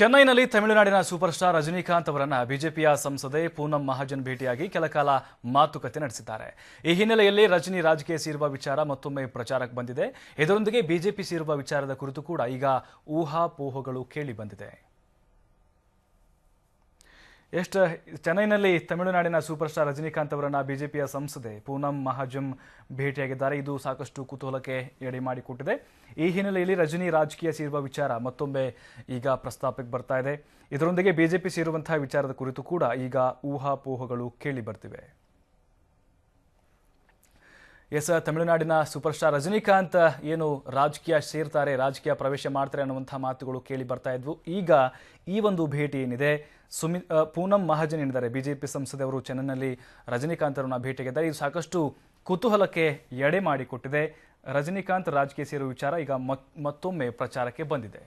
ಚೆನ್ನೈನಲ್ಲಿ ತಮಿಳುನಾಡಿನ super star Rajinikanth ಅವರನ್ನ ಬಿಜೆಪಿಯ ಸಂಸದೆ ಪೂನಂ ಮಹಾಜನ್ ಭೇಟಿಯಾಗಿ ಕೆಲಕಾಲ ಮಾತುಕತೆ ನಡೆಸಿದ್ದಾರೆ. ಈ ಹಿನ್ನೆಲೆಯಲ್ಲಿ ರಜನಿ ರಾಜಕೀಯ ಸೇರುವ ವಿಚಾರ ಮತ್ತೊಮ್ಮೆ ಪ್ರಚಾರಕ್ಕೆ ಬಂದಿದೆ. ಇದರೊಂದಿಗೆ ಬಿಜೆಪಿ ಸೇರುವ ವಿಚಾರದ ಕುರಿತು ಕೂಡ ಈಗ ಊಹಾಪೋಹಗಳು ಕೇಳಿ ಬಂದಿದೆ. ಚೆನ್ನೈನಲ್ಲಿ ತಮಿಳುನಾಡಿನ ಸೂಪರ್ ಸ್ಟಾರ್ ರಜನಿಕಾಂತ್ ಅವರನ್ನ ಬಿಜೆಪಿಯ ಸಂಸದೆ ಪೂನಂ ಮಹಾಜನ್ ಭೇಟಿಯಾಗಿದ್ದಾರೆ. ಇದು ಸಾಕಷ್ಟು ಕುತೂಹಲಕ್ಕೆ ಎಡೆ ಮಾಡಿಕೊಟ್ಟಿದೆ. ಈ ಹಿನ್ನೆಲೆಯಲ್ಲಿ ರಜನಿ ರಾಜಕೀಯ ಸೇರುವ ವಿಚಾರ ಮತ್ತೊಮ್ಮೆ ಈಗ ಪ್ರಸ್ತಾಪಕ್ಕೆ ಬರ್ತಾ ಇದೆ. ಇದರೊಂದಿಗೆ ಬಿಜೆಪಿ ಸೇರುವಂತಹ ವಿಚಾರದ ಕುರಿತು ಕೂಡ ಈಗ ಊಹಾಪೋಹಗಳು ಕೇಳಿ ಬರ್ತಿವೆ. ತಮಿಳುನಾಡಿನ ಸೂಪರ್ ಸ್ಟಾರ್ ರಜನಿಕಾಂತ್ ಏನು ರಾಜಕೀಯ ಸೇರ್ತಾರೆ, ರಾಜಕೀಯ ಪ್ರವೇಶ ಮಾಡ್ತಾರೆ ಅನ್ನುವಂಥ ಮಾತುಗಳು ಕೇಳಿ ಬರ್ತಾ ಇದ್ವು. ಈಗ ಈ ಒಂದು ಭೇಟಿ ಏನಿದೆ, ಪೂನಂ ಮಹಾಜನ್ ಏನಿದ್ದಾರೆ ಬಿಜೆಪಿ ಸಂಸದೆ ಅವರು ಚೆನ್ನೈನಲ್ಲಿ ರಜನಿಕಾಂತ್ ಅವರನ್ನ ಭೇಟಿಯಾಗಿದ್ದಾರೆ. ಇದು ಸಾಕಷ್ಟು ಕುತೂಹಲಕ್ಕೆ ಎಡೆ ಮಾಡಿಕೊಟ್ಟಿದೆ. ರಜನಿಕಾಂತ್ ರಾಜಕೀಯ ಸೇರುವ ವಿಚಾರ ಈಗ ಮತ್ತೊಮ್ಮೆ ಪ್ರಚಾರಕ್ಕೆ ಬಂದಿದೆ.